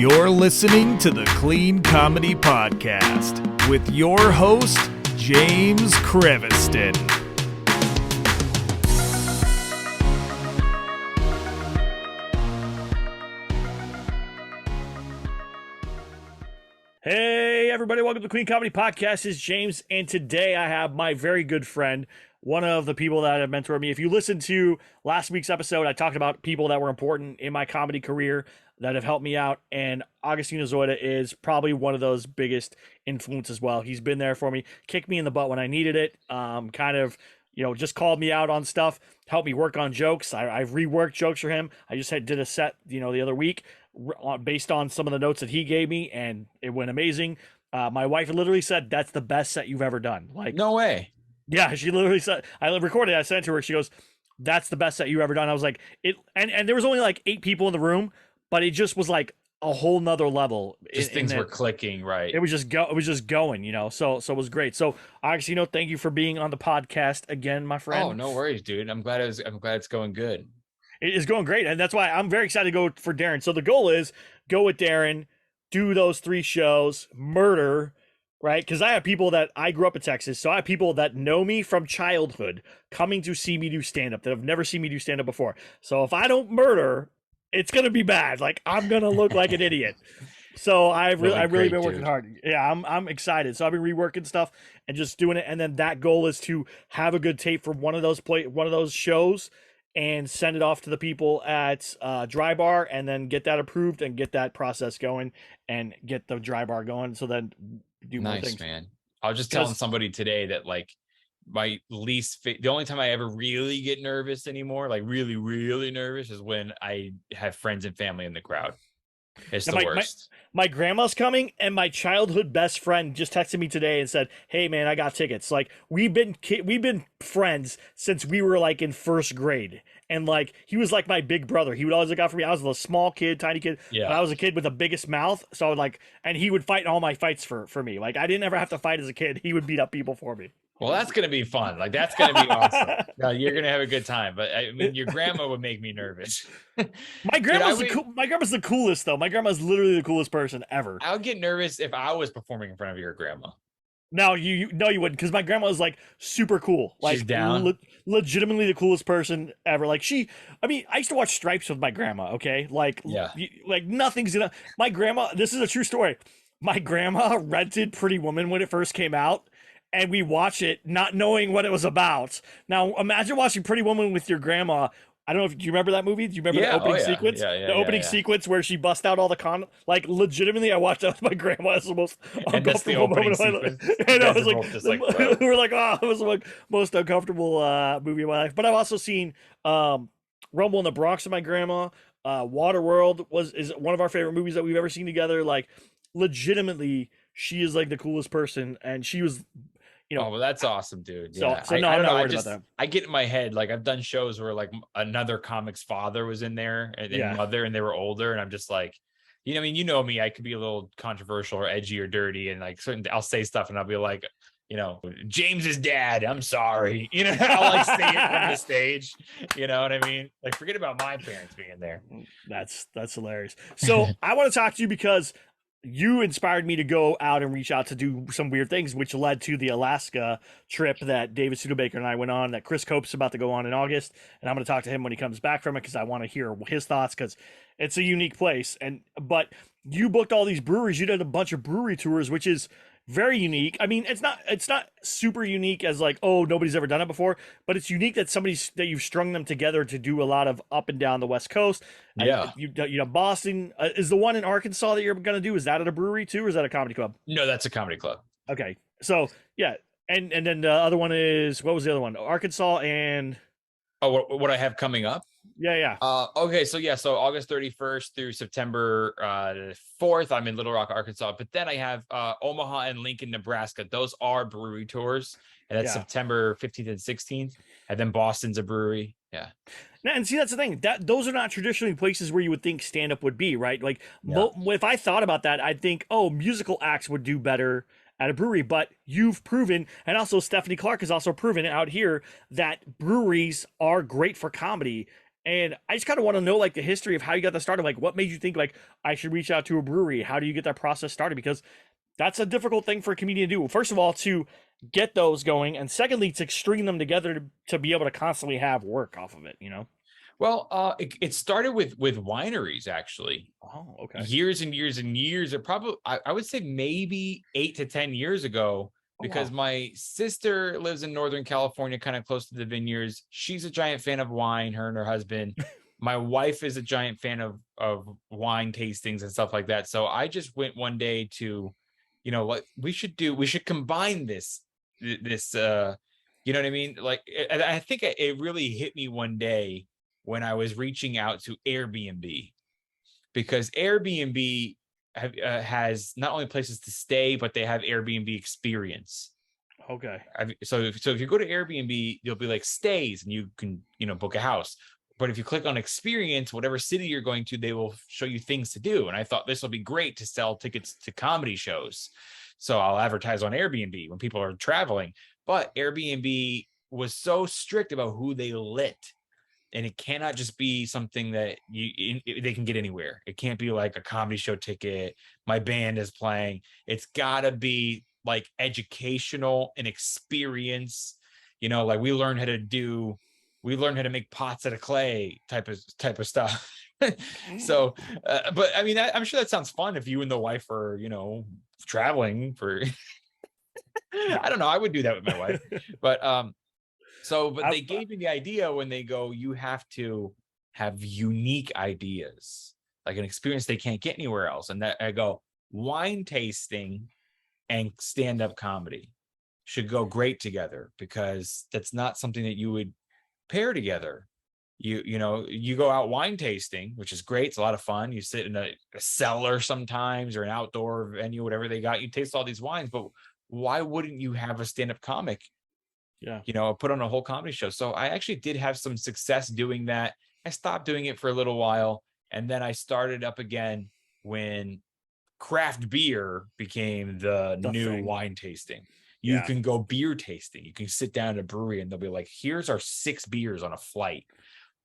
You're listening to the Clean Comedy Podcast with your host, James Creviston. Hey, everybody, welcome to the Clean Comedy Podcast. It's James, and today I have my very good friend, one of the people that have mentored me. If you listened to last week's episode, I talked about people that were important in my comedy career that have helped me out, and Agostino Zoida is probably one of those biggest influences as well. He's been there for me, kicked me in the butt when I needed it, just called me out on stuff, helped me work on jokes. I've reworked jokes for him. I just did a set, the other week based on some of the notes that he gave me, and it went amazing. My wife literally said, that's the best set you've ever done. Like, no way. Yeah, she literally said, I recorded it, I sent it to her. She goes, that's the best set you've ever done. I was like, and there was only like 8 people in the room, but it just was like a whole nother level. Things were clicking, right? It was just going, so it was great. So Agostino, thank you for being on the podcast again, my friend. Oh, no worries, dude. I'm glad it's going good. It is going great, and that's why I'm very excited to go for Darren. So the goal is go with Darren, do those 3 shows, murder, right? Because I have people that I grew up in Texas, so I have people that know me from childhood coming to see me do stand-up that have never seen me do stand-up before. So if I don't murder, it's gonna be bad. Like, I'm gonna look like an idiot. So I've really been working hard. Yeah, I'm excited. So I've been reworking stuff and just doing it. And then that goal is to have a good tape for one of those shows and send it off to the people at Dry Bar, and then get that approved and get that process going and get the Dry Bar going. So then do more things. Nice, man. I was just telling somebody today that like my the only time I ever really get nervous anymore, like really, really nervous, is when I have friends and family in the crowd. It's the worst. My grandma's coming, and my childhood best friend just texted me today and said, "Hey man, I got tickets." Like, we've been friends since we were like in 1st grade, and like he was like my big brother. He would always look out for me. I was a small kid, tiny kid. Yeah. But I was a kid with the biggest mouth, so I would and he would fight all my fights for me. Like, I didn't ever have to fight as a kid. He would beat up people for me. Well, that's going to be fun. Like, that's going to be awesome. No, you're going to have a good time. But I mean, your grandma would make me nervous. My grandma's the coolest, though. My grandma's literally the coolest person ever. I would get nervous if I was performing in front of your grandma. No, you wouldn't, because my grandma is like super cool. Like, she's down. Legitimately the coolest person ever. Like, I used to watch Stripes with my grandma. Okay, like, yeah, like nothing's gonna. My grandma. This is a true story. My grandma rented Pretty Woman when it first came out, and we watched it not knowing what it was about. Now, imagine watching Pretty Woman with your grandma. I don't know if you remember that movie. Do you remember the opening sequence? The opening sequence where she busts out all the like, legitimately, I watched that with my grandma. It's the most uncomfortable moment of my life. And I was like, we were like, oh, it was the most uncomfortable movie of my life. But I've also seen Rumble in the Bronx with my grandma. Waterworld is one of our favorite movies that we've ever seen together. Like, legitimately, she is like the coolest person, and she was. Oh, well, that's awesome, dude. Yeah. So no, I'm not worried about that. I get in my head, like, I've done shows where like another comic's father was in there and mother, and they were older, and I'm just like, I mean, you know me, I could be a little controversial or edgy or dirty, and like I'll say stuff and I'll be like, James's dad, I'm sorry. I'll like say it from the stage. You know what I mean? Like, forget about my parents being there. That's hilarious. So I want to talk to you because you inspired me to go out and reach out to do some weird things, which led to the Alaska trip that David Studebaker and I went on, that Chris Cope's about to go on in August. And I'm going to talk to him when he comes back from it, because I want to hear his thoughts, because it's a unique place. But you booked all these breweries. You did a bunch of brewery tours, which is very unique. I mean, it's not super unique as like, oh, nobody's ever done it before, but it's unique that that you've strung them together to do a lot of up and down the West Coast. Yeah. Boston is the one in Arkansas that you're going to do. Is that at a brewery too, or is that a comedy club? No, that's a comedy club. Okay. So yeah. And then the other one is, what was the other one? Arkansas and. Oh, what I have coming up? Yeah. Okay. So August 31st through September 4th, I'm in Little Rock, Arkansas. But then I have Omaha and Lincoln, Nebraska. Those are brewery tours. And that's September 15th and 16th. And then Boston's a brewery. Yeah. And see, that's the thing. Those are not traditionally places where you would think stand-up would be, right? Like, if I thought about that, I'd think, oh, musical acts would do better at a brewery. But you've proven, and also Stephanie Clark has also proven out here, that breweries are great for comedy. And I just kind of want to know like the history of how you got that started. Like, what made you think like I should reach out to a brewery? How do you get that process started? Because that's a difficult thing for a comedian to do. First of all, to get those going, and secondly, to string them together to be able to constantly have work off of it. You know? Well, it started with wineries actually. Oh, okay. Years and years and years. It probably I would say maybe 8 to 10 years ago, Oh, because wow. my sister lives in Northern California, kind of close to the vineyards. She's a giant fan of wine, her and her husband. My wife is a giant fan of wine tastings and stuff like that. So I just went one day to, what we should do. We should combine this. You know what I mean? Like, I think it really hit me one day when I was reaching out to Airbnb, because Airbnb has not only places to stay, but they have Airbnb experience. Okay. So if you go to Airbnb, you'll be like stays, and you can book a house. But if you click on experience, whatever city you're going to, they will show you things to do. And I thought this will be great to sell tickets to comedy shows. So I'll advertise on Airbnb when people are traveling. But Airbnb was so strict about who they lit, and it cannot just be something that they can get anywhere. It can't be like a comedy show ticket, my band is playing. It's got to be like educational and experience. Like we learned how to make pots out of clay type of stuff. So but I mean, I'm sure that sounds fun if you and the wife are traveling for I don't know, I would do that with my wife. But but they gave me the idea when they go, you have to have unique ideas, like an experience they can't get anywhere else. And that I go, wine tasting and stand-up comedy should go great together, because that's not something that you would pair together. You go out wine tasting, which is great. It's a lot of fun. You sit in a cellar sometimes, or an outdoor venue, whatever they got. You taste all these wines, but why wouldn't you have a stand-up comic Yeah. put on a whole comedy show? So I actually did have some success doing that. I stopped doing it for a little while, and then I started up again when craft beer became the The new thing. wine tasting. You Yeah. can go beer tasting. You can sit down at a brewery and they'll be like, here's our 6 beers on a flight.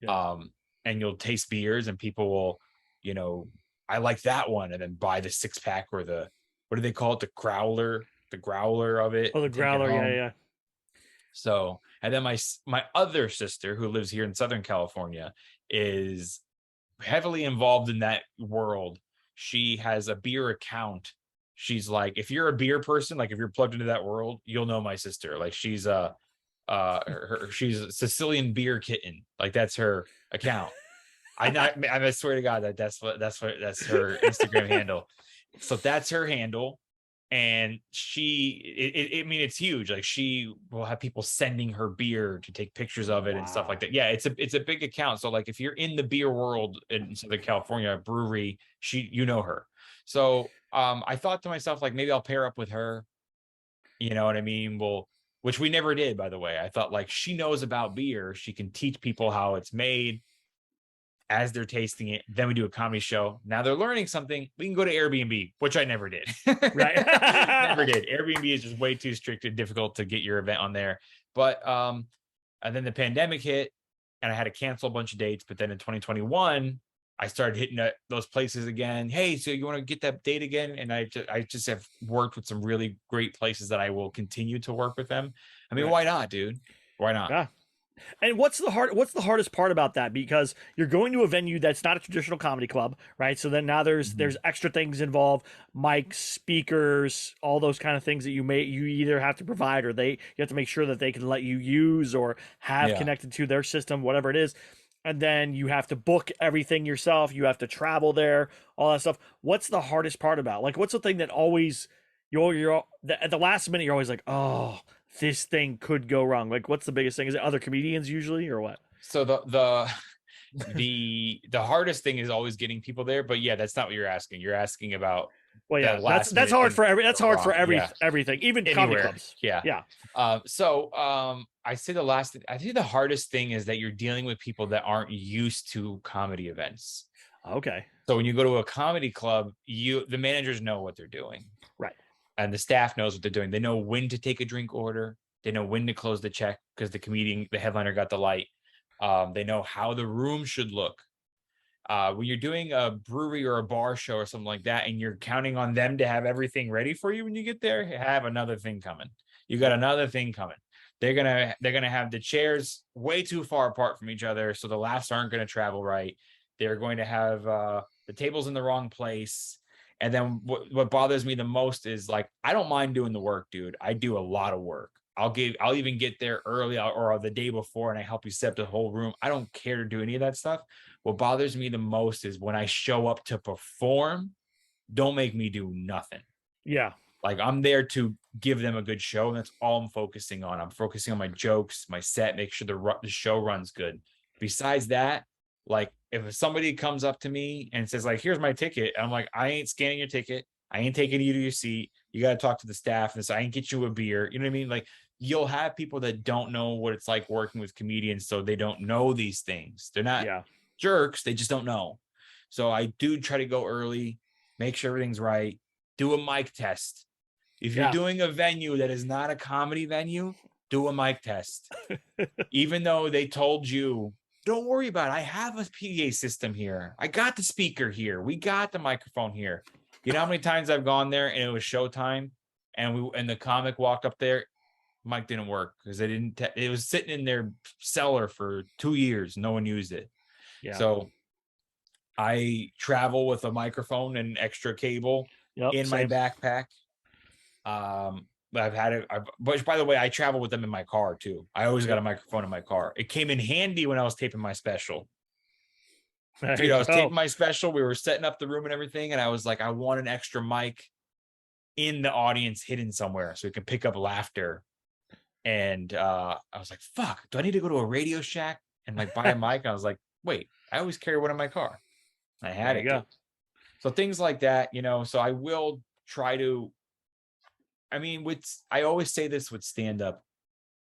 Yeah. And you'll taste beers, and people will, I like that one, and then buy the 6-pack, or what do they call it? The growler of it, Oh, the and take it growler. Yeah. home. Yeah. So, and then my other sister, who lives here in Southern California, is heavily involved in that world. She has a beer account. She's like, if you're a beer person, like if you're plugged into that world, you'll know my sister. Like she's she's a Sicilian beer kitten. Like that's her account. I swear to God that's her Instagram handle. So that's her handle. And I mean, it's huge. Like she will have people sending her beer to take pictures of it and stuff like Wow. that. Yeah, it's a big account. So like if you're in the beer world in Southern California, a brewery, you know her. So I thought to myself, like, maybe I'll pair up with her. You know what I mean? Well, which we never did, by the way. I thought, like, she knows about beer. She can teach people how it's made as they're tasting it. Then we do a comedy show. Now they're learning something. We can go to Airbnb, which I never did. Right. Never did. Airbnb is just way too strict and difficult to get your event on there. But and then the pandemic hit, and I had to cancel a bunch of dates. But then in 2021, I started hitting those places again. Hey, so you want to get that date again? And I just have worked with some really great places that I will continue to work with them. I mean, Right. why not, dude? Why not? Yeah. And what's the hardest part about that? Because you're going to a venue that's not a traditional comedy club, right? So then now there's extra things involved, mics, speakers, all those kind of things that you either have to provide, or you have to make sure that they can let you use or have Yeah. connected to their system, whatever it is. And then you have to book everything yourself. You have to travel there, all that stuff. What's the hardest part about? Like, what's the thing that always at the last minute you're always like, oh, this thing could go wrong? Like, what's the biggest thing? Is it other comedians usually, or what? So the hardest thing is always getting people there. But yeah, that's not what you're asking. You're asking about Well, the yeah, last that's minute hard things for that go wrong. Yeah. everything, even comedy Anywhere. clubs. Yeah. Yeah. I think the hardest thing is that you're dealing with people that aren't used to comedy events. Okay. So when you go to a comedy club, the managers know what they're doing. Right. And the staff knows what they're doing. They know when to take a drink order. They know when to close the check because the headliner got the light. They know how the room should look. When you're doing a brewery or a bar show or something like that, and you're counting on them to have everything ready for you when you get there, have another thing coming. You got another thing coming. They're gonna have the chairs way too far apart from each other, so the laughs aren't gonna travel right. They're going to have the tables in the wrong place. And then what bothers me the most is, like, I don't mind doing the work, dude. I do a lot of work. I'll even get there early or the day before, and I help you set up the whole room. I don't care to do any of that stuff. What bothers me the most is when I show up to perform, don't make me do nothing. Yeah. Like, I'm there to give them a good show, and that's all I'm focusing on. I'm focusing on my jokes, my set, make sure the show runs good. Besides that, like, if somebody comes up to me and says, like, here's my ticket, I'm like, I ain't scanning your ticket. I ain't taking you to your seat. You got to talk to the staff and say, I ain't get you a beer. You know what I mean? Like, you'll have people that don't know what it's like working with comedians, so they don't know these things. They're not jerks. They just don't know. So I do try to go early, make sure everything's right, do a mic test. If you're doing a venue that is not a comedy venue, do a mic test. Even though they told you, don't worry about it. I have a PA system here. I got the speaker here. We got the microphone here. You know how many times I've gone there and it was showtime, and the comic walked up there, mic didn't work because they didn't. It was sitting in their cellar for 2 years. No one used it. Yeah. So I travel with a microphone and extra cable in my backpack. I've had it, but by the way, I travel with them in my car too. I always got a microphone in my car. It came in handy when I was taping my special. Dude, I was taping my special. We were setting up the room and everything, and I was like, I want an extra mic in the audience hidden somewhere so we can pick up laughter. And I was like, fuck, do I need to go to a Radio Shack and like buy a mic? And I was like, wait, I always carry one in my car. I had it. So things like that, you know, so I will try to, I mean, I always say this with stand-up,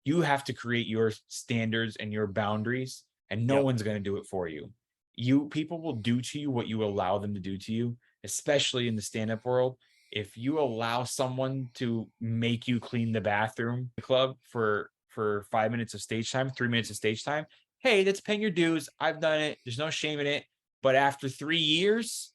you have to create your standards and your boundaries, and no one's going to do it for you. People will do to you what you allow them to do to you, especially in the stand-up world. If you allow someone to make you clean the bathroom club for 5 minutes of stage time, 3 minutes of stage time, hey, that's paying your dues. I've done it. There's no shame in it. But after 3 years,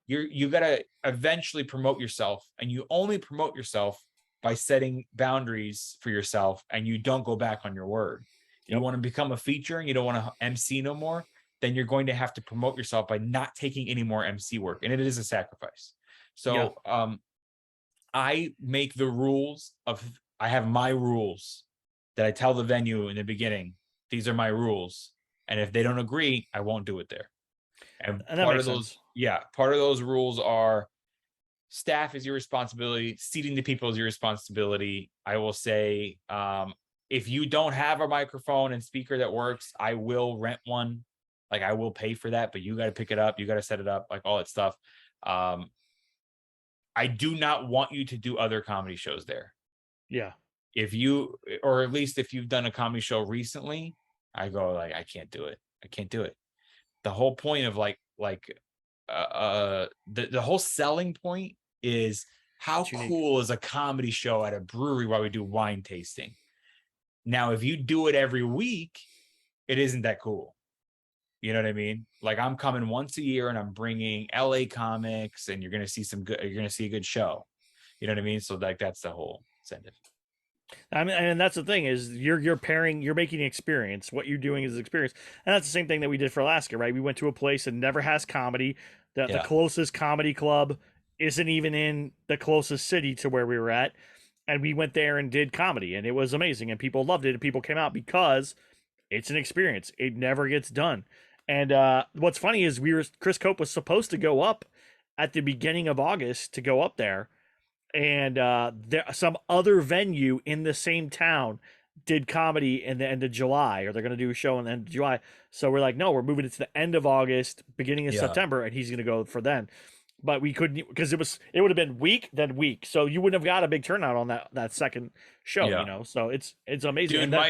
you got to eventually promote yourself, and you only promote yourself by setting boundaries for yourself, and you don't go back on your word. You want to become a feature and you don't want to MC no more, then you're going to have to promote yourself by not taking any more MC work, and it is a sacrifice. So I make the rules I have my rules that I tell the venue in the beginning, these are my rules, and if they don't agree, I won't do it there. And part of those rules are staff is your responsibility. Seating the people is your responsibility. I will say, if you don't have a microphone and speaker that works, I will rent one. Like, I will pay for that, but you got to pick it up. You got to set it up, like all that stuff. I do not want you to do other comedy shows there. Yeah. Or at least if you've done a comedy show recently, I go like, I can't do it. I can't do it. The whole point of the whole selling point is how cool is a comedy show at a brewery while we do wine tasting. Now, if you do it every week, it isn't that cool. You know what I mean? Like, I'm coming once a year and I'm bringing LA comics, and you're going to see a good show. You know what I mean? So like, that's the whole incentive. I mean, and that's the thing is you're making an experience. What you're doing is an experience. And that's the same thing that we did for Alaska, right? We went to a place that never has comedy, that the closest comedy club isn't even in the closest city to where we were at. And we went there and did comedy, and it was amazing, and people loved it, and people came out because it's an experience. It never gets done. And what's funny is Chris Cope was supposed to go up at the beginning of August to go up there, and some other venue in the same town did comedy in the end of July, or they're going to do a show in the end of July. So we're like, no, we're moving it to the end of August, beginning of September, and he's going to go for then. But we couldn't, because it would have been week, then week. So you wouldn't have got a big turnout on that second show, you know? So it's amazing. Dude,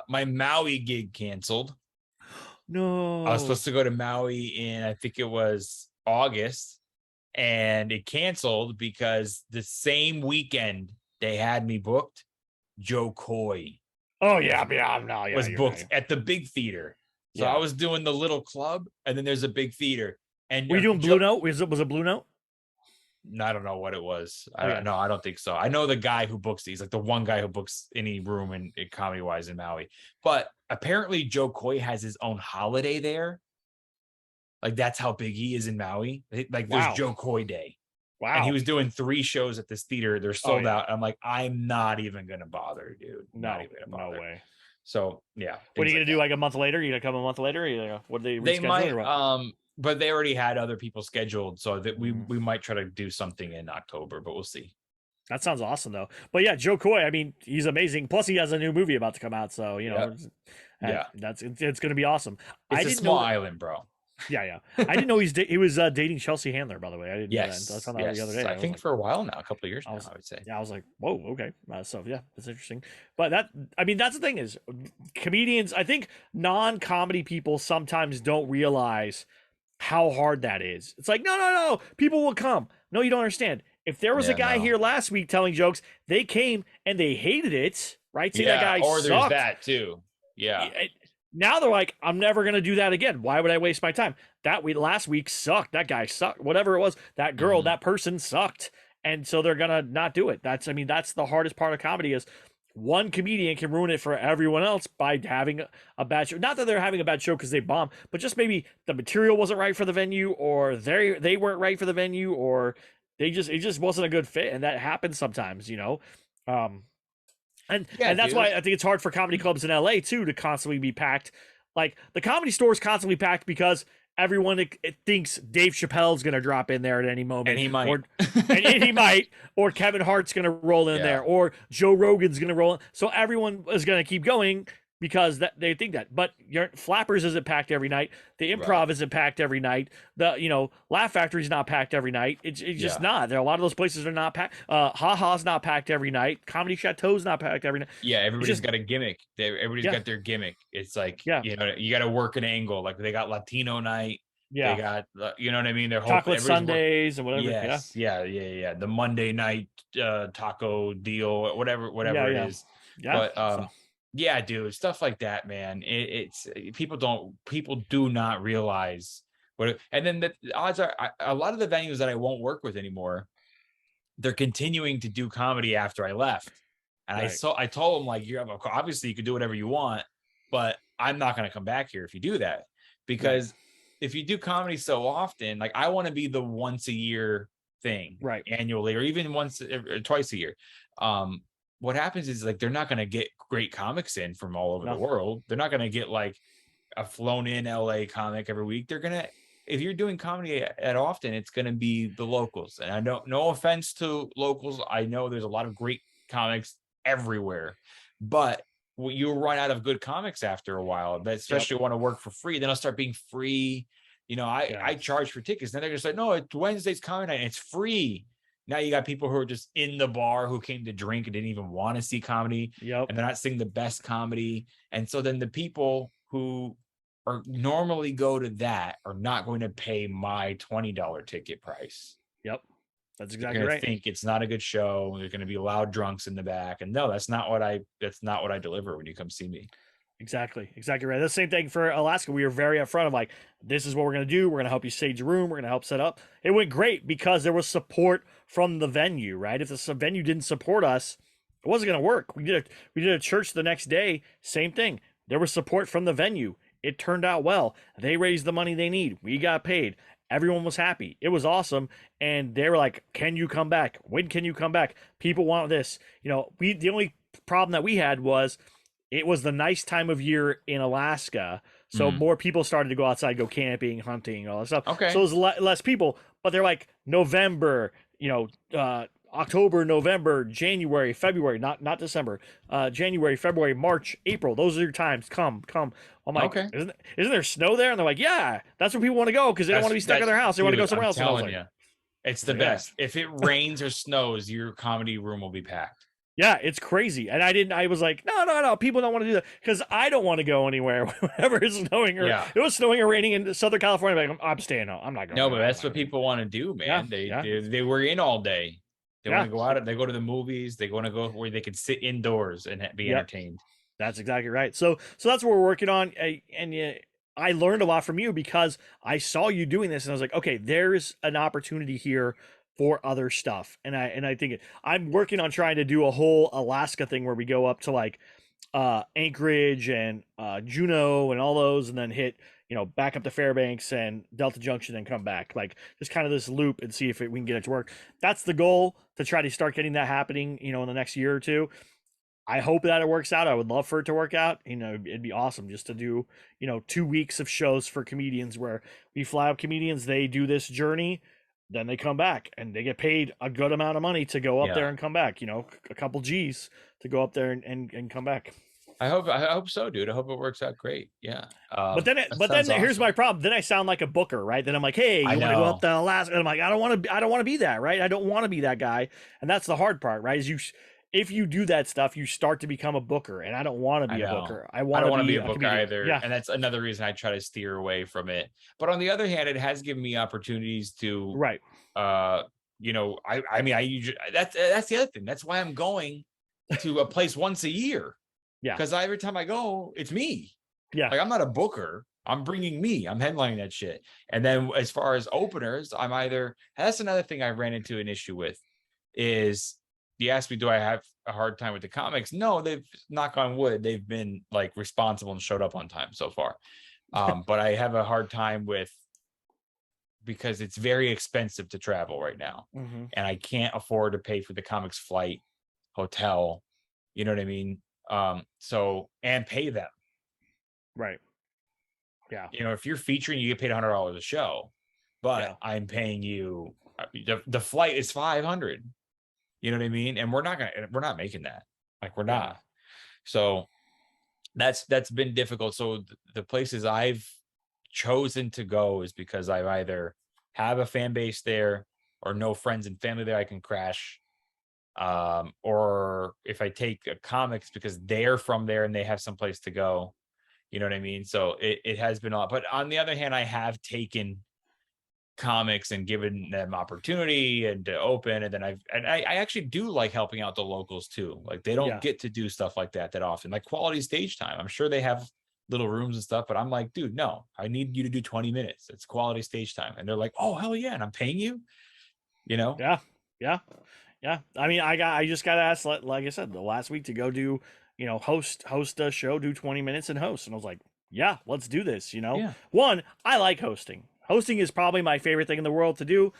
my Maui gig canceled. No. I was supposed to go to Maui in, I think it was August, and it canceled because the same weekend they had me booked, Joe Coy Oh yeah, no, yeah, was you're booked right. at the big theater. So Yeah. I was doing the little club, and then there's a big theater. And Were you doing Blue Note? Was it Blue Note? I don't know what it was. Okay. No, I don't think so. I know the guy who books these, like the one guy who books any room in comedy wise in Maui. But apparently Joe Coy has his own holiday there. Like that's how big he is in Maui. Like there's Wow. Joe Coy Day. Wow. And he was doing 3 shows at this theater. They're sold yeah. out. I'm like, I'm not even gonna bother, dude. Not even gonna bother. No way. So yeah. What are you gonna do? Like a month later? You gonna come a month later? What do They might. or what? But they already had other people scheduled, so that we might try to do something in October, but we'll see. That sounds awesome though. But yeah, Joe Coy, I mean, he's amazing. Plus he has a new movie about to come out, so you know, it's gonna be awesome. It's a small island, bro. Yeah. I didn't know he was dating Chelsea Handler, by the way. I didn't know that. I found out the other day. I think for a while now, a couple of years now, I would say. Yeah, I was like, whoa, okay. So yeah, that's interesting. But that's the thing is, comedians, I think non-comedy people sometimes don't realize how hard that is. It's like, no, people will come. No, you don't understand. If there was a guy here last week telling jokes, they came and they hated it, right? Say that guy or sucked. There's that too. Yeah. Now they're like, I'm never gonna do that again. Why would I waste my time? Last week sucked. That guy sucked. Whatever it was, that girl, that person sucked, and so they're gonna not do it. That's the hardest part of comedy is one comedian can ruin it for everyone else by having a bad show. Not that they're having a bad show because they bomb, but just maybe the material wasn't right for the venue, or they weren't right for the venue, or it just wasn't a good fit, and that happens sometimes, you know. And that's why I think it's hard for comedy clubs in LA too to constantly be packed. Like the Comedy Store is constantly packed because everyone thinks Dave Chappelle's going to drop in there at any moment, and he might, and he might, or Kevin Hart's going to roll in there, or Joe Rogan's going to roll in. So everyone is going to keep going because they think that. But your Flappers isn't packed every night. The Improv isn't packed every night. The Laugh Factory's not packed every night. It's just not. There are a lot of those places are not packed. Ha Ha's not packed every night. Comedy Chateau's not packed every night. Yeah, everybody's got a gimmick. Everybody's got their gimmick. It's like you got to work an angle. Like they got Latino night. Yeah, they got you know what I mean. They're chocolate Sundays and whatever. Yes, yeah. The Monday night taco deal, whatever it is. Yeah, but yeah, dude, stuff like that, man. It's people do not realize what. And then the odds are, a lot of the venues that I won't work with anymore, they're continuing to do comedy after I left. And I told them, like, obviously you could do whatever you want, but I'm not going to come back here if you do that, because if you do comedy so often, like I want to be the once a year thing, annually, or even once or twice a year. What happens is, like, they're not going to get great comics in from all over the world. They're not going to get like a flown in LA comic every week. They're going to, if you're doing comedy at often, it's going to be the locals. And I don't, no offense to locals. I know there's a lot of great comics everywhere, but you run out of good comics after a while, but especially want to work for free. Then I'll start being free. You know, I charge for tickets. Then they're just like, no, it's Wednesday's comedy night and it's free. Now you got people who are just in the bar who came to drink and didn't even want to see comedy. And they're not seeing the best comedy. And so then the people who are normally go to that are not going to pay my $20 ticket price. That's exactly right. Think it's not a good show. There's going to be loud drunks in the back. And no, that's not what I deliver when you come see me. Exactly right. The same thing for Alaska. We were very upfront of like, this is what we're going to do. We're going to help you stage the room. We're going to help set up. It went great because there was support from the venue, right? If the venue didn't support us, it wasn't going to work. We did a church the next day. Same thing. There was support from the venue. It turned out well. They raised the money they need. We got paid. Everyone was happy. It was awesome. And they were like, can you come back? When can you come back? People want this. You know, the only problem that we had was it was the nice time of year in Alaska. So more people started to go outside, go camping, hunting, all that stuff. Okay. So it was less people, but they're like November, October, November, January, February, not December, January, February, March, April. Those are your times. Come. I'm like, isn't there snow there? And they're like, yeah, that's where people want to go because they don't want to be stuck in their house. They want to go somewhere else. Telling you, it's the best. If it rains or snows, your comedy room will be packed. Yeah, it's crazy. And I was like, no, people don't want to do that because I don't want to go anywhere whenever it's snowing or it was snowing or raining in Southern California. Like, I'm staying home. I'm not going. No, but that's what people want to do, man. They were in all day. They want to go out. They go to the movies. They want to go where they can sit indoors and be entertained. That's exactly right. So that's what we're working on. I learned a lot from you because I saw you doing this, and I was like, okay, there's an opportunity here for other stuff. And I think I'm working on trying to do a whole Alaska thing where we go up to like Anchorage and Juneau and all those, and then hit back up to Fairbanks and Delta Junction and come back, like just kind of this loop, and see if we can get it to work. That's the goal, to try to start getting that happening in the next year or two. I hope that it works out. I would love for it to work out. It'd be awesome just to do 2 weeks of shows for comedians where we fly up comedians, they do this journey, then they come back and they get paid a good amount of money to go up there and come back, a couple G's to go up there and come back. I hope so, dude. I hope it works out great. Yeah. But then here's awesome. my problem. Then I sound like a booker, right? Then I'm like, hey, you want to go up to Alaska? And I'm like, I don't want to be that, right? I don't want to be that guy. And that's the hard part, right? Is if you do that stuff, you start to become a booker, and I don't want to be a booker. I don't want to be a booker comedian either. Yeah. And that's another reason I try to steer away from it. But on the other hand, it has given me opportunities to, right. I usually, that's the other thing. That's why I'm going to a place once a year. Yeah. Because every time I go, it's me. Yeah. Like, I'm not a booker. I'm bringing me. I'm headlining that shit. And then as far as openers, that's another thing I ran into an issue with is, you asked me, do I have a hard time with the comics? No, they've, knock on wood, they've been like responsible and showed up on time so far. But I have a hard time because it's very expensive to travel right now. Mm-hmm. And I can't afford to pay for the comics flight, hotel, you know what I mean? And pay them. Right. Yeah. If you're featuring, you get paid $100 a show, but I'm paying you, the flight is $500. You know what I mean? And we're not making that. Like, we're not. So that's been difficult. So the places I've chosen to go is because I either have a fan base there or know friends and family there I can crash. Or if I take comics because they're from there and they have some place to go, you know what I mean? So it has been a lot. But on the other hand, I have taken comics and given them opportunity and to open, and then I actually do like helping out the locals too. Like, they don't get to do stuff like that often, like quality stage time. I'm sure they have little rooms and stuff, but I'm like, dude, no, I need you to do 20 minutes. It's quality stage time. And they're like, oh, hell yeah, and I'm paying you, Yeah. I mean, I just got asked, like I said, the last week to go do, host a show, do 20 minutes and host. And I was like, yeah, let's do this. One, I like hosting. Hosting is probably my favorite thing in the world to do.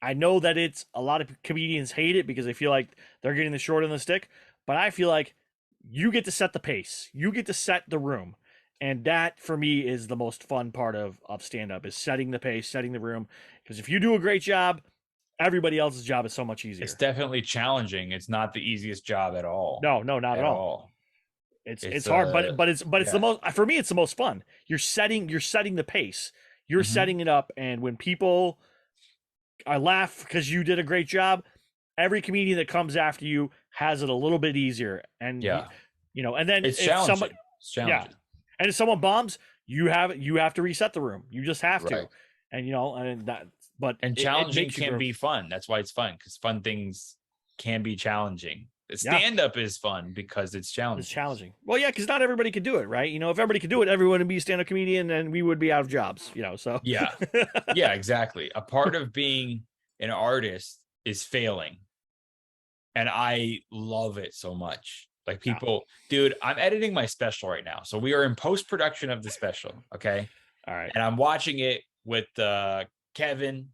I know that a lot of comedians hate it because they feel like they're getting the short end of the stick, but I feel like you get to set the pace. You get to set the room. And that, for me, is the most fun part of stand-up, is setting the pace, setting the room. Because if you do a great job, everybody else's job is so much easier. It's definitely challenging. It's not the easiest job at all. No, not at all. It's hard, but it's the most, for me, it's the most fun. You're setting the pace. You're setting it up, and when people laugh because you did a great job, every comedian that comes after you has it a little bit easier. And and then it's challenging. And if someone bombs, you have to reset the room. You just have to. And challenging can be fun. That's why it's fun, because fun things can be challenging. Stand-up is fun because it's challenging. It's challenging. Well, yeah, because not everybody could do it, right? If everybody could do it, everyone would be a stand-up comedian, and we would be out of jobs. So yeah, exactly. A part of being an artist is failing, and I love it so much. Like, people, dude, I'm editing my special right now, so we are in post-production of the special. Okay, all right, and I'm watching it with Kevin.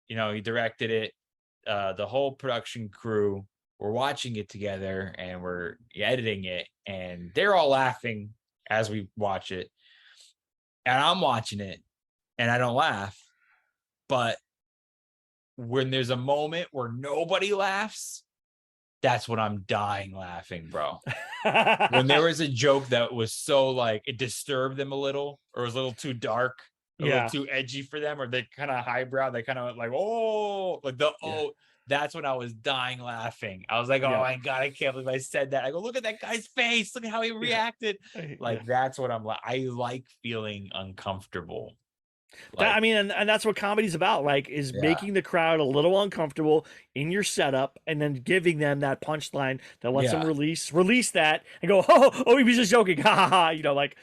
He directed it. The whole production crew. We're watching it together and we're editing it, and they're all laughing as we watch it. And I'm watching it and I don't laugh. But when there's a moment where nobody laughs, that's when I'm dying laughing, bro. When there was a joke that was so, like, it disturbed them a little, or was a little too dark, a little too edgy for them, or they kind of highbrow, they kind of like, that's when I was dying laughing. I was like, oh my God, I can't believe I said that. I go, look at that guy's face. Look at how he reacted. Like, that's what I'm like. I like feeling uncomfortable. I mean, and that's what comedy's about, like, is making the crowd a little uncomfortable in your setup, and then giving them that punchline that lets them release that and go, oh, he was just joking, ha ha ha. Like,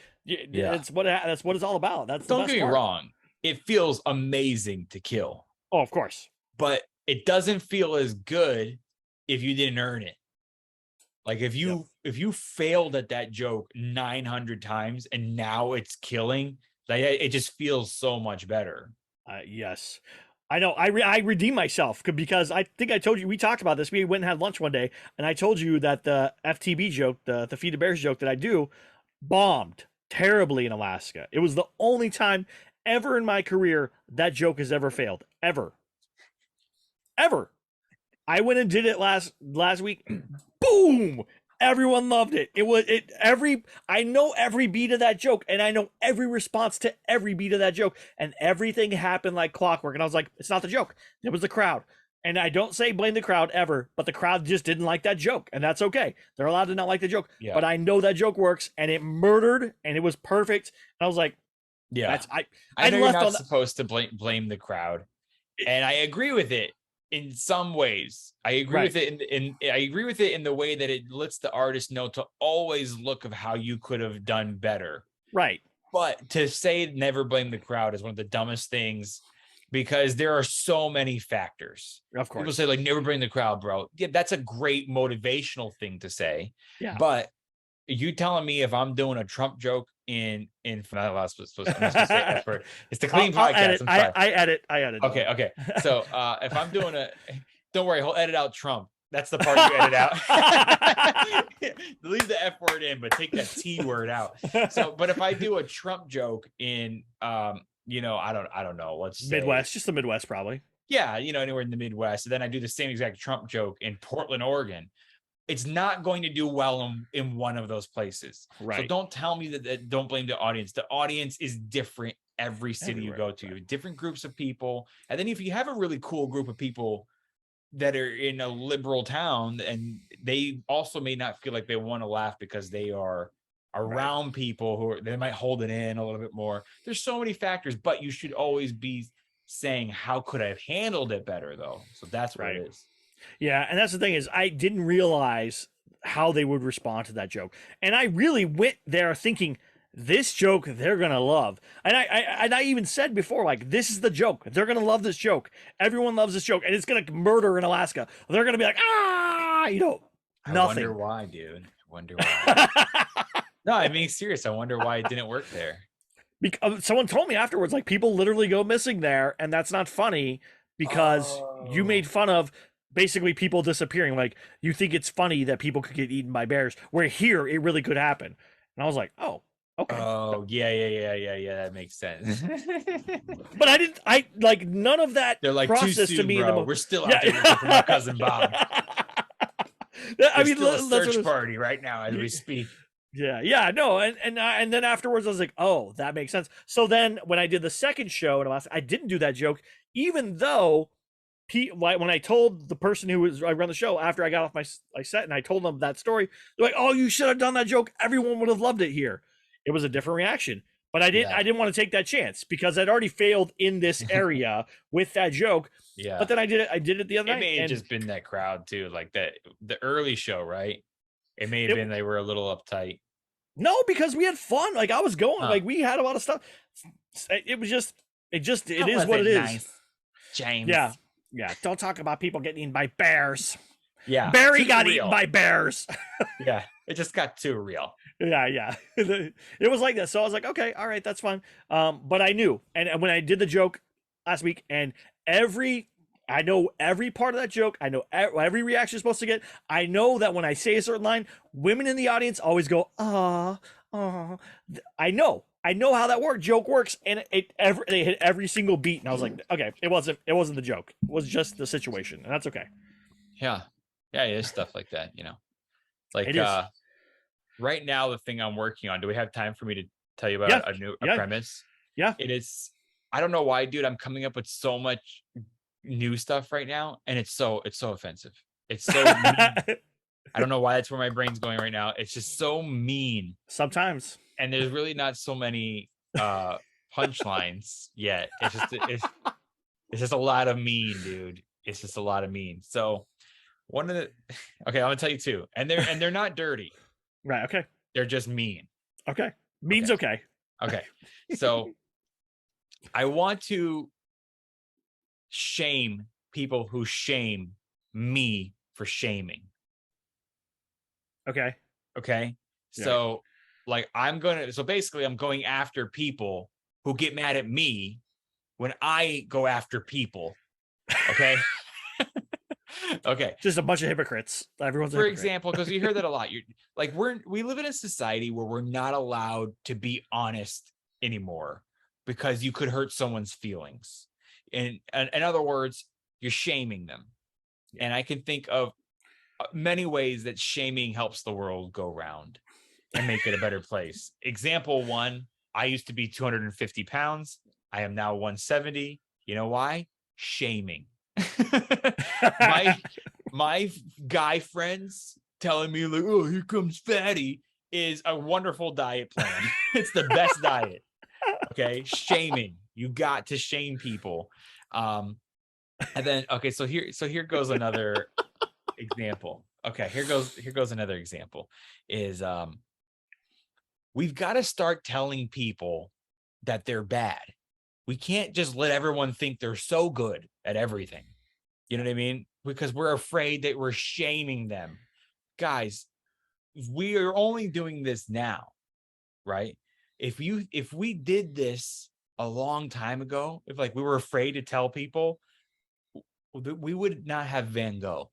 that's what it's all about. That's the Don't best get me part. wrong. It feels amazing to kill. Oh, of course. But it doesn't feel as good if you didn't earn it. Like if you failed at that joke 900 times and now it's killing, like it just feels so much better. Yes. I know. I redeemed myself because I think I told you, we talked about this. We went and had lunch one day, and I told you that the FTB joke, the Feed the Bears joke that I do, bombed terribly in Alaska. It was the only time ever in my career that joke has ever failed. Ever. I went and did it last week. Boom! Everyone loved it. I know every beat of that joke, and I know every response to every beat of that joke, and everything happened like clockwork. And I was like, it's not the joke. It was the crowd. And I don't say blame the crowd ever, but the crowd just didn't like that joke, and that's okay. They're allowed to not like the joke. Yeah. But I know that joke works, and it murdered, and it was perfect. And I was like, yeah, I know you're not supposed to blame the crowd, and I agree with it. In some ways, I agree with it. I agree with it in the way that it lets the artist know to always look of how you could have done better. Right. But to say never blame the crowd is one of the dumbest things, because there are so many factors. Of course, people say like never blame the crowd, bro. Yeah, that's a great motivational thing to say. Yeah. But you telling me if I'm doing a Trump joke in not last supposed to say effort. It's the clean podcast. I edit. Okay. So if I'm doing don't worry, he'll edit out Trump. That's the part you edit out. Leave the F word in, but take that T word out. So, but if I do a Trump joke in I don't know, let's say Midwest, just the Midwest probably. Yeah, anywhere in the Midwest. And then I do the same exact Trump joke in Portland, Oregon. It's not going to do well in one of those places. Right. So don't tell me that don't blame the audience. The audience is different every city you go to. Right. Different groups of people. And then if you have a really cool group of people that are in a liberal town, and they also may not feel like they want to laugh because they are around people they might hold it in a little bit more. There's so many factors, but you should always be saying, how could I have handled it better, though? So that's what it is. Yeah, and that's the thing is I didn't realize how they would respond to that joke. And I really went there thinking, this joke they're going to love. And I even said before, like, this is the joke. They're going to love this joke. Everyone loves this joke, and it's going to murder in Alaska. They're going to be like, nothing. I wonder why, dude. I wonder why. No, I'm being serious. I wonder why it didn't work there. Because someone told me afterwards, like, people literally go missing there, and that's not funny because you made fun of basically people disappearing. Like, you think it's funny that people could get eaten by bears, where here it really could happen. And I was like, oh, okay. Oh, yeah. That makes sense. But I like none of that. They're like, process too soon, to me. Bro. We're still out there looking for my cousin Bob. I mean, still a search party right now as we speak. Yeah, no, and then afterwards I was like, oh, that makes sense. So then when I did the second show in Alaska, I didn't do that joke, even though when I told the person who was I run the show after I got off my set and I told them that story, they're like, oh, you should have done that joke. Everyone would have loved it here. It was a different reaction, but I didn't want to take that chance because I'd already failed in this area with that joke. Yeah, but then I did it the other night. It may have just been that crowd too, like the early show, right? It may have been they were a little uptight. No, because we had fun. Like, I was going, like, we had a lot of stuff. It is what it is. Nice, James. Yeah. Don't talk about people getting eaten by bears. Yeah. Barry got eaten by bears. Yeah. It just got too real. Yeah. It was like that. So I was like, okay, all right, that's fine. But I knew. And when I did the joke last week, and I know every part of that joke. I know every reaction is supposed to get. I know that when I say a certain line, women in the audience always go, I know how that joke works, and they hit every single beat, and I was like, okay, it wasn't the joke. It was just the situation, and that's okay. Yeah, there's stuff like that, Like right now, the thing I'm working on. Do we have time for me to tell you about a premise? Yeah, it is. I don't know why, dude. I'm coming up with so much new stuff right now, and it's so offensive. It's so mean. I don't know why that's where my brain's going right now. It's just so mean sometimes, and there's really not so many punchlines yet. It's just a lot of mean, dude. It's just a lot of mean. So one of the okay, I'm gonna tell you two, and they're not dirty. Right. Okay. They're just mean. Okay. Means okay. Okay. So I want to shame people who shame me for shaming. Okay. Okay. Yeah. So like so basically I'm going after people who get mad at me when I go after people. Okay. Okay. Just a bunch of hypocrites. Everyone's a For hypocrite. example, because you hear that a lot. You're like, we live in a society where we're not allowed to be honest anymore because you could hurt someone's feelings. And in other words, you're shaming them. Yeah. And I can think of many ways that shaming helps the world go round and make it a better place. Example one, I used to be 250 pounds. I am now 170. You know why? Shaming. my guy friends telling me like, oh, here comes fatty is a wonderful diet plan. It's the best diet. Okay. Shaming. You got to shame people. And then, okay. So here goes another example. Okay. Here goes another example is, we've got to start telling people that they're bad. We can't just let everyone think they're so good at everything. You know what I mean? Because we're afraid that we're shaming them. Guys, we are only doing this now, right? If we did this a long time ago, if like we were afraid to tell people, we would not have Van Gogh.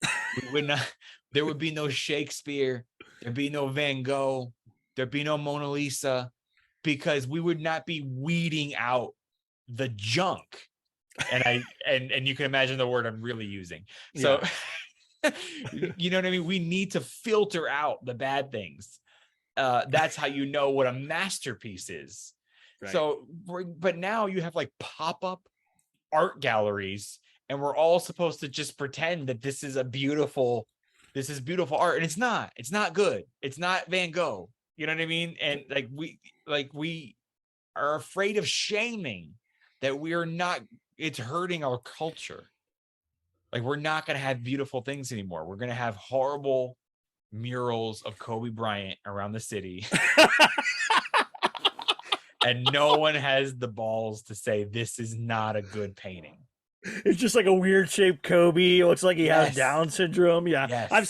We would not, there would be no Shakespeare, there'd be no Van Gogh, there'd be no Mona Lisa, because we would not be weeding out the junk. And you can imagine the word I'm really using. So you know what I mean? We need to filter out the bad things. That's how you know what a masterpiece is. Right. So, but now you have like pop-up art galleries, and we're all supposed to just pretend that this is beautiful art. And it's not good. It's not Van Gogh. You know what I mean? And we are afraid of shaming that it's hurting our culture. Like, we're not going to have beautiful things anymore. We're going to have horrible murals of Kobe Bryant around the city. And no one has the balls to say this is not a good painting. It's just like a weird shaped Kobe. It looks like he has Down syndrome. Yeah. Yes. I've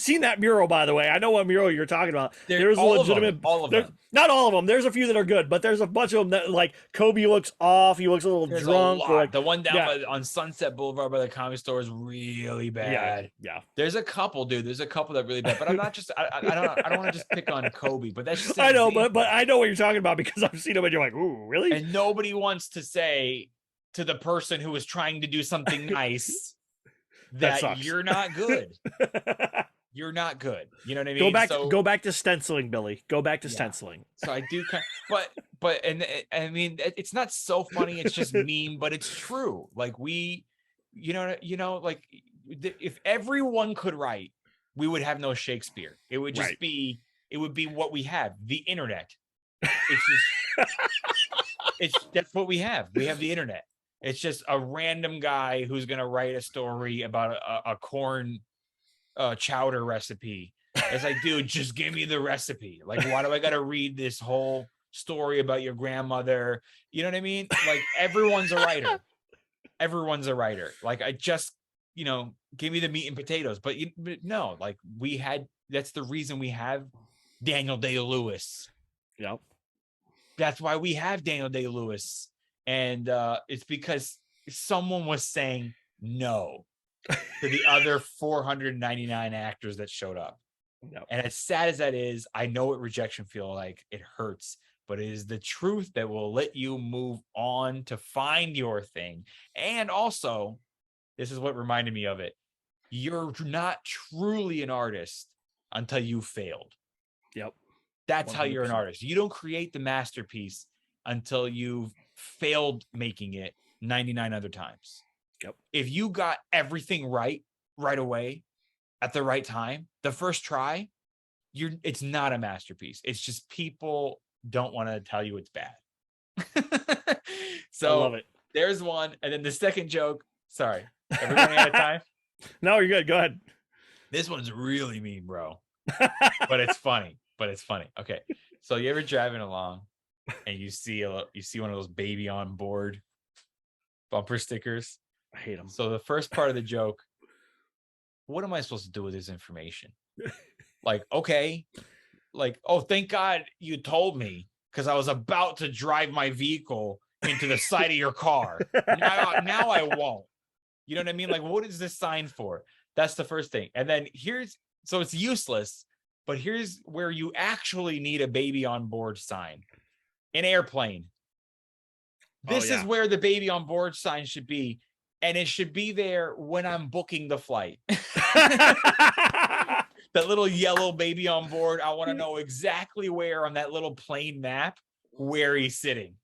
seen that mural, by the way. I know what mural you're talking about. There's all legitimate all of them. Not all of them. There's a few that are good, but there's a bunch of them that like Kobe looks off. He looks a little drunk. Or like, the one down on Sunset Boulevard by the Comedy Store is really bad. Yeah. There's a couple, dude. There's a couple that are really bad. But I'm not just I don't want to just pick on Kobe, but that's just I know, but I know what you're talking about because I've seen them and you're like, ooh, really? And nobody wants to say to the person who was trying to do something nice that you're not good. You're not good. You know what I mean? Go back to stenciling, Billy. Go back to stenciling. So I do but I mean, it's not so funny, it's just mean, but it's true. Like like if everyone could write, we would have no Shakespeare. It would just be what we have, the internet. That's what we have. We have the internet. It's just a random guy who's going to write a story about a corn chowder recipe. It's like, dude, just give me the recipe. Like, why do I got to read this whole story about your grandmother? You know what I mean? Like, everyone's a writer. Everyone's a writer. Like, I just, give me the meat and potatoes. But no, like that's the reason we have Daniel Day-Lewis. Yep. That's why we have Daniel Day-Lewis. And it's because someone was saying no to the other 499 actors that showed up. No. And as sad as that is, I know what rejection feels like. It hurts, but it is the truth that will let you move on to find your thing. And also, this is what reminded me of it. You're not truly an artist until you failed. Yep. That's 100%. How you're an artist. You don't create the masterpiece until you've failed making it 99 other times. Yep. If you got everything right away at the right time, the first try, it's not a masterpiece. It's just people don't want to tell you it's bad. I love So it. there's one. And then the second joke, sorry, are we running out of time? No, you're good. Go ahead. This one's really mean, bro. But it's funny. Okay. So you ever driving along and you see one of those baby on board bumper stickers? I hate them. So the first part of the joke, what am I supposed to do with this information? Like, okay, like, oh, thank God you told me, because I was about to drive my vehicle into the side of your car. Now I won't. You know what I mean? Like, what is this sign for? That's the first thing. And then so it's useless, but here's where you actually need a baby on board sign. An airplane. This is where the baby on board sign should be. And it should be there when I'm booking the flight. That little yellow baby on board. I want to know exactly where on that little plane map where he's sitting.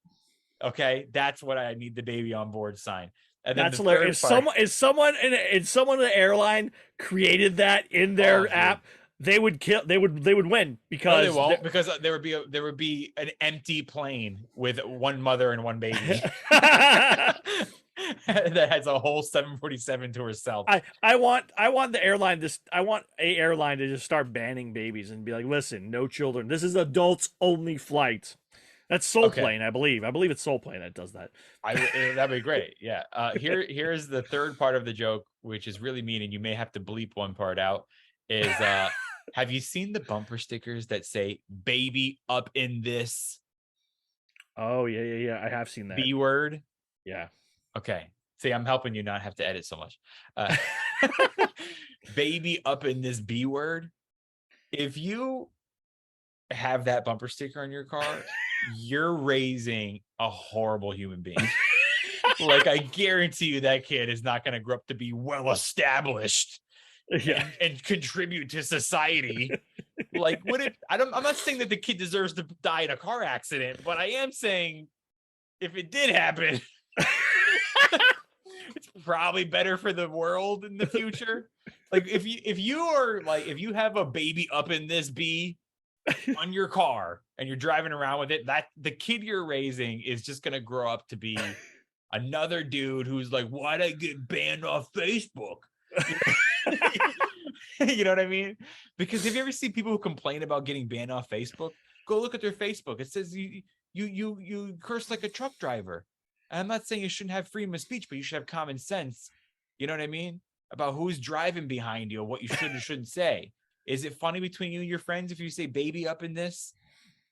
Okay, that's what I need the baby on board sign. And then that's hilarious. If someone in the airline created that in their app, they would win, because no, they won't, because there would be an empty plane with one mother and one baby. That has a whole 747 to herself. I want the airline I want a airline to just start banning babies and be like, listen, no children. This is adults only flight. That's Soul Plane, I believe. I believe it's Soul Plane that does that. That'd be great. Yeah. Here's the third part of the joke, which is really mean, and you may have to bleep one part out. Is have you seen the bumper stickers that say "baby up in this"? Oh yeah. I have seen that. B word. Yeah. Okay. See, I'm helping you not have to edit so much. Baby up in this B word. If you have that bumper sticker on your car, you're raising a horrible human being. Like, I guarantee you that kid is not going to grow up to be well established and contribute to society. Like, I'm not saying that the kid deserves to die in a car accident, but I am saying if it did happen, it's probably better for the world in the future. Like, if you have a baby up in this bee on your car and you're driving around with it, that the kid you're raising is just going to grow up to be another dude who's like, why'd I get banned off Facebook? You know what I mean? Because have you ever seen people who complain about getting banned off Facebook? Go look at their Facebook. It says you curse like a truck driver. And I'm not saying you shouldn't have freedom of speech, but you should have common sense. You know what I mean? About who's driving behind you, or what you should or shouldn't say. Is it funny between you and your friends if you say baby up in this?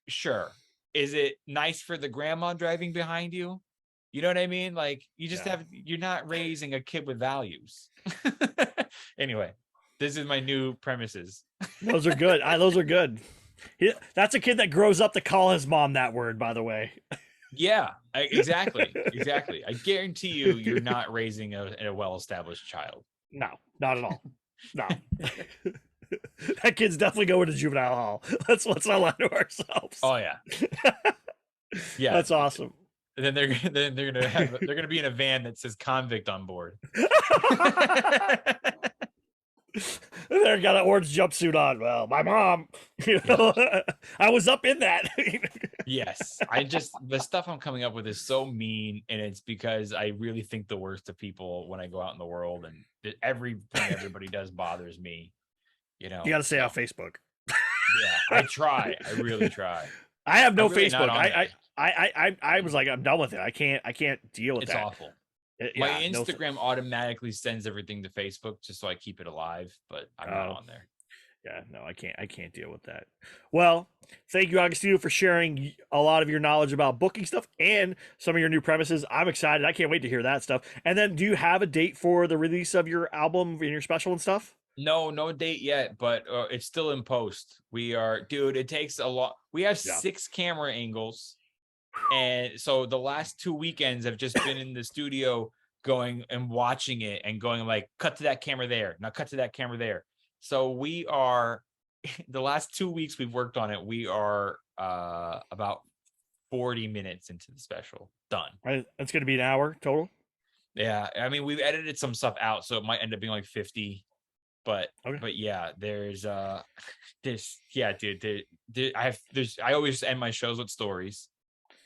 Sure. Is it nice for the grandma driving behind you? You know what I mean? Like, you just you're not raising a kid with values. Anyway, this is my new premises. Those are good. Those are good. That's a kid that grows up to call his mom that word, by the way. Yeah, exactly. I guarantee you're not raising a well-established child. No, not at all. No. That kid's definitely going to juvenile hall. Let's not lie to ourselves. Oh yeah. Yeah. That's awesome. And then they're gonna be in a van that says convict on board. They're got an orange jumpsuit on. Well, my mom, I was up in that. Yes. The stuff I'm coming up with is so mean, and it's because I really think the worst of people when I go out in the world, and everything everybody does bothers me. You know, you got to stay off Facebook. Yeah, I try. I really try. I have no Facebook. I was like, I'm done with it. I can't deal with it's that. It's awful. My Instagram automatically sends everything to Facebook just so I keep it alive, but I'm not on there. Yeah, no, I can't deal with that. Well, thank you, Agostino, for sharing a lot of your knowledge about booking stuff and some of your new premises. I'm excited. I can't wait to hear that stuff. And then, do you have a date for the release of your album and your special and stuff? No date yet, but it's still in post. It takes a lot. We have 6 camera angles. And so the last 2 weekends I've just been in the studio going and watching it and going like, cut to that camera there. Now cut to that camera there. So we are, the last 2 weeks we've worked on it. We are about 40 minutes into the special. Done. Right. That's going to be an hour total. Yeah. I mean, we've edited some stuff out, so it might end up being like 50. But yeah, there's this, yeah, dude. I always end my shows with stories.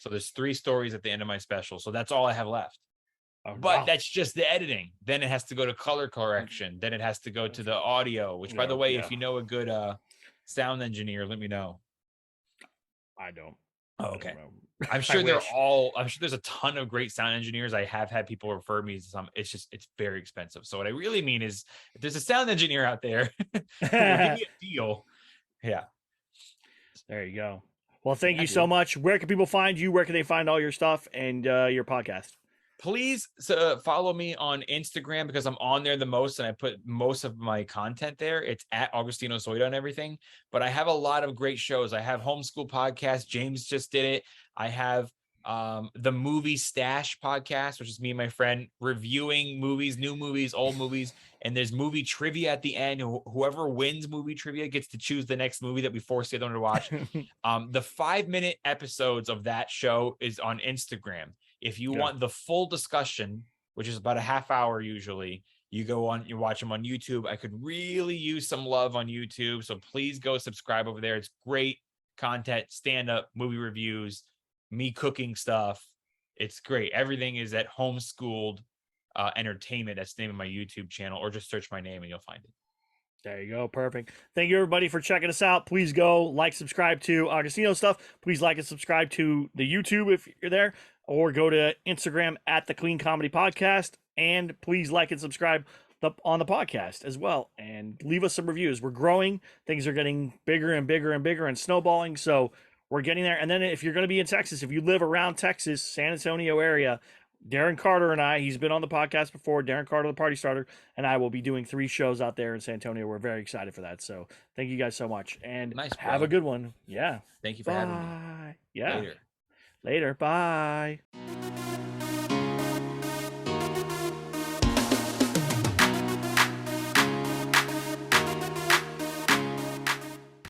So there's 3 stories at the end of my special. So that's all I have left. Oh, But wow. that's just the editing. Then it has to go to color correction. Then it has to go to the audio, which, by the way, if you know a good sound engineer, let me know. I don't. Oh, okay. I'm sure I'm sure there's a ton of great sound engineers. I have had people refer me to some. It's very expensive. So what I really mean is, if there's a sound engineer out there who will give me a deal. Yeah. There you go. Well, thank you so much. Where can people find you? Where can they find all your stuff and your podcast? Please follow me on Instagram, because I'm on there the most and I put most of my content there. It's at Agostino Zoida and everything. But I have a lot of great shows. I have Homeschool Podcast. James just did it. I have the Movie Stash podcast, which is me and my friend reviewing movies, new movies, old movies. And there's movie trivia at the end. Whoever wins movie trivia gets to choose the next movie that we force the other one to watch. The 5-minute episodes of that show is on Instagram. If you want the full discussion, which is about a half hour usually, you watch them on YouTube. I could really use some love on YouTube. So please go subscribe over there. It's great content, stand-up, movie reviews, me cooking stuff. It's great. Everything is at Homeschooled Entertainment. That's the name of my YouTube channel, or just search my name and you'll find it. There you go. Perfect. Thank you, everybody, for checking us out. Please go like, subscribe to Agostino stuff. Please like and subscribe to the YouTube if you're there, or go to Instagram at the Clean Comedy Podcast. And please like and subscribe on the podcast as well. And leave us some reviews. We're growing. Things are getting bigger and bigger and bigger and snowballing. So we're getting there. And then if you're going to be in Texas, if you live around Texas, San Antonio area, Darren Carter and I, he's been on the podcast before, Darren Carter, the Party Starter, and I will be doing 3 shows out there in San Antonio. We're very excited for that. So thank you guys so much. And have a good one. Yeah. Thank you for having me. Yeah. Later. Later. Bye.